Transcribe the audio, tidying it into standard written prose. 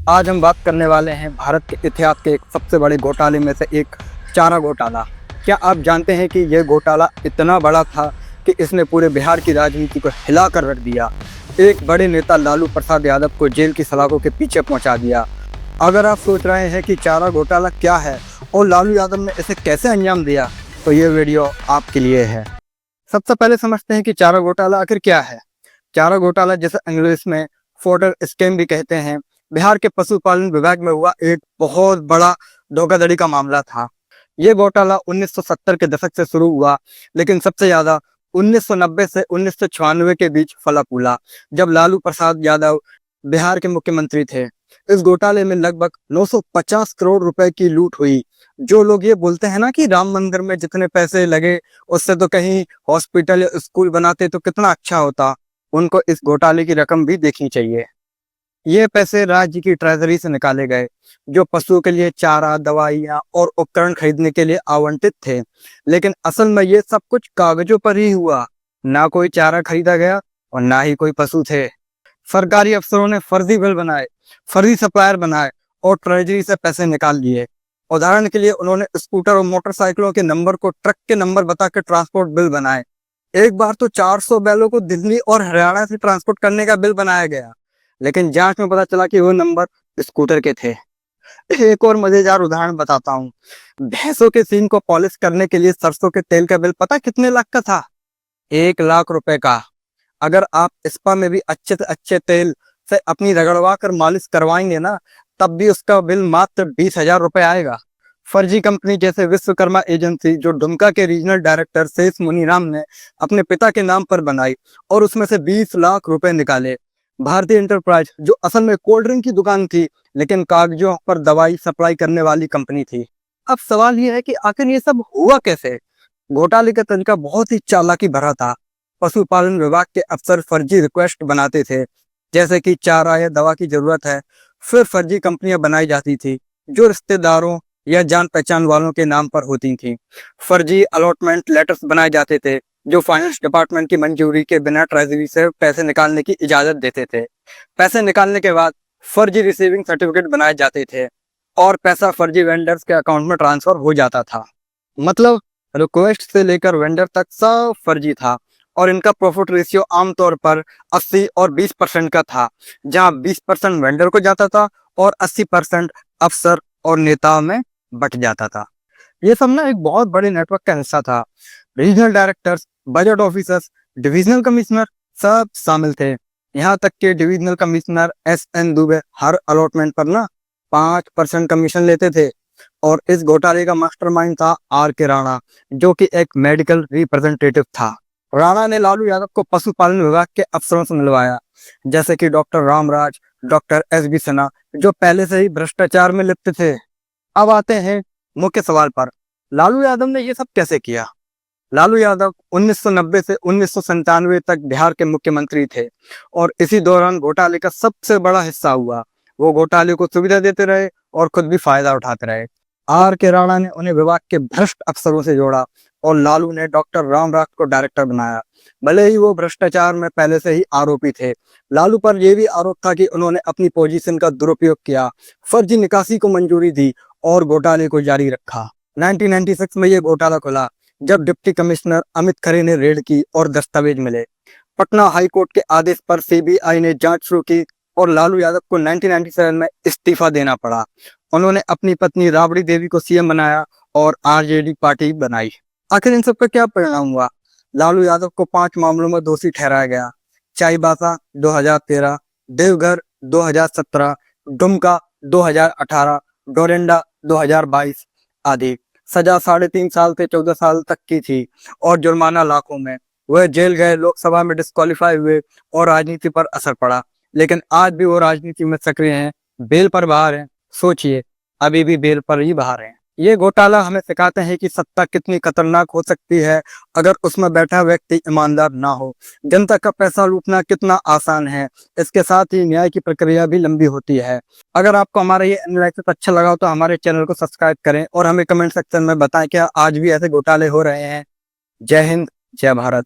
आज हम बात करने वाले हैं भारत के इतिहास के एक सबसे बड़े घोटाले में से एक चारा घोटाला। क्या आप जानते हैं कि यह घोटाला इतना बड़ा था कि इसने पूरे बिहार की राजनीति को हिला कर रख दिया। एक बड़े नेता लालू प्रसाद यादव को जेल की सलाखों के पीछे पहुंचा दिया। अगर आप सोच रहे हैं कि चारा घोटाला क्या है और लालू यादव ने इसे कैसे अंजाम दिया, तो ये वीडियो आपके लिए है। सबसे पहले समझते हैं कि चारा घोटाला आखिर क्या है। चारा घोटाला, जिसे इंग्लिश में फॉडर स्कैम भी कहते हैं, बिहार के पशुपालन विभाग में हुआ एक बहुत बड़ा धोखाधड़ी का मामला था। ये घोटाला 1970 के दशक से शुरू हुआ, लेकिन सबसे ज्यादा 1990 से 1996 के बीच फला फूला, जब लालू प्रसाद यादव बिहार के मुख्यमंत्री थे। इस घोटाले में लगभग 950 करोड़ रुपए की लूट हुई। जो लोग ये बोलते हैं ना कि राम मंदिर में जितने पैसे लगे उससे तो कहीं हॉस्पिटल या स्कूल बनाते तो कितना अच्छा होता, उनको इस घोटाले की रकम भी देखनी चाहिए। ये पैसे राज्य की ट्रेजरी से निकाले गए, जो पशुओं के लिए चारा, दवाइयाँ और उपकरण खरीदने के लिए आवंटित थे। लेकिन असल में ये सब कुछ कागजों पर ही हुआ। ना कोई चारा खरीदा गया और ना ही कोई पशु थे। सरकारी अफसरों ने फर्जी बिल बनाए, फर्जी सप्लायर बनाए और ट्रेजरी से पैसे निकाल लिए। उदाहरण के लिए उन्होंने स्कूटर और मोटरसाइकिलों के नंबर को ट्रक के नंबर बताकर ट्रांसपोर्ट बिल बनाए। एक बार तो 400 बैलों को दिल्ली और हरियाणा से ट्रांसपोर्ट करने का बिल बनाया गया, लेकिन जांच में पता चला कि वो नंबर स्कूटर के थे। एक और मजेदार उदाहरण बताता हूँ। भैंसों के सींग को पॉलिश करने के लिए सरसों के तेल का बिल पता कितने लाख का था? 1 लाख रुपए का। अगर आप स्पा में भी अच्छे से अच्छे तेल से अपनी रगड़वा कर मालिश करवाएंगे ना, तब भी उसका बिल मात्र 20,000 रुपए आएगा। फर्जी कंपनी जैसे विश्वकर्मा एजेंसी, जो दुमका के रीजनल डायरेक्टर शेष मुनीराम ने अपने पिता के नाम पर बनाई और उसमें से 20 लाख रुपए निकाले। भारतीय इंटरप्राइज, जो असल में कोल्ड ड्रिंक की दुकान थी लेकिन कागजों पर दवाई सप्लाई करने वाली कंपनी थी। अब सवाल यह है कि आखिर ये सब हुआ कैसे? घोटाले का तरीका बहुत ही चालाकी भरा था। पशुपालन विभाग के अफसर फर्जी रिक्वेस्ट बनाते थे, जैसे कि चारा या दवा की जरूरत है। फिर फर्जी कंपनियां बनाई जाती थी, जो रिश्तेदारों या जान पहचान वालों के नाम पर होती थी। फर्जी अलॉटमेंट लेटर्स बनाए जाते थे, जो फाइनेंस डिपार्टमेंट की मंजूरी के बिना ट्रेजरी से पैसे निकालने की इजाजत देते थे। पैसे निकालने के बाद फर्जी रिसीविंग सर्टिफिकेट बनाए जाते थे और पैसा फर्जी वेंडर्स के अकाउंट में ट्रांसफर हो जाता था। मतलब रिक्वेस्ट से लेकर वेंडर तक सब फर्जी था और इनका प्रॉफिट रेशियो आमतौर पर 80 और 20% का था, जहां 20% वेंडर को जाता था और 80% अफसर और नेताओं में बट जाता था। ये सब ना एक बहुत बड़े नेटवर्क का हिस्सा था। Regional directors, budget officers, divisional commissioner सब शामिल थे। यहाँ तक कि डिविजनल कमिश्नर SN दुबे हर अलॉटमेंट पर ना 5% कमीशन लेते थे। और इस घोटाले का मास्टरमाइंड था RK राणा, जो कि एक मेडिकल रिप्रेजेंटेटिव था। राणा ने लालू यादव को पशुपालन विभाग के अफसरों से मिलवाया, जैसे कि doctor Ramraj, doctor SB Sinha, जो पहले से ही भ्रष्टाचार में लिप्त थे। अब आते हैं मुख्य सवाल पर। लालू यादव ने ये सब कैसे किया? लालू यादव 1990 से 1997 तक बिहार के मुख्यमंत्री थे और इसी दौरान घोटाले का सबसे बड़ा हिस्सा हुआ। वो घोटाले को सुविधा देते रहे और खुद भी फायदा उठाते रहे। RK राणा ने उन्हें विभाग के भ्रष्ट अफसरों से जोड़ा और लालू ने डॉक्टर रामराज को डायरेक्टर बनाया। भले ही वो भ्रष्टाचार में पहले से ही आरोपी थे, लालू पर यह भी आरोप था कि उन्होंने अपनी पोजीशन का दुरुपयोग किया, फर्जी निकासी को मंजूरी दी और घोटाले को जारी रखा। 1996 में ये घोटाला खुला, जब डिप्टी कमिश्नर अमित खरे ने रेड की और दस्तावेज मिले। पटना हाई कोर्ट के आदेश पर CBI ने जांच शुरू की और लालू यादव को 1997 में इस्तीफा देना पड़ा। उन्होंने अपनी पत्नी राबड़ी देवी को CM बनाया और RJD पार्टी बनाई। आखिर इन सब का क्या परिणाम हुआ? लालू यादव को 5 मामलों में दोषी ठहराया गया। चाईबासा 2013, देवघर 2017, दुमका 2018, डोरेंडा 2022 आदि। सजा 3.5 साल से 14 साल तक की थी और जुर्माना लाखों में। वह जेल गए, लोकसभा में डिस्क्वालीफाई हुए और राजनीति पर असर पड़ा, लेकिन आज भी वो राजनीति में सक्रिय हैं, बेल पर बाहर हैं। सोचिए, अभी भी बेल पर ही बाहर हैं। ये घोटाला हमें सिखाते हैं कि सत्ता कितनी खतरनाक हो सकती है अगर उसमें बैठा व्यक्ति ईमानदार ना हो। जनता का पैसा लूटना कितना आसान है, इसके साथ ही न्याय की प्रक्रिया भी लंबी होती है। अगर आपको हमारा ये एनालिसिस अच्छा लगा तो हमारे चैनल को सब्सक्राइब करें और हमें कमेंट सेक्शन में बताएं क्या आज भी ऐसे घोटाले हो रहे हैं। जय हिंद, जय भारत।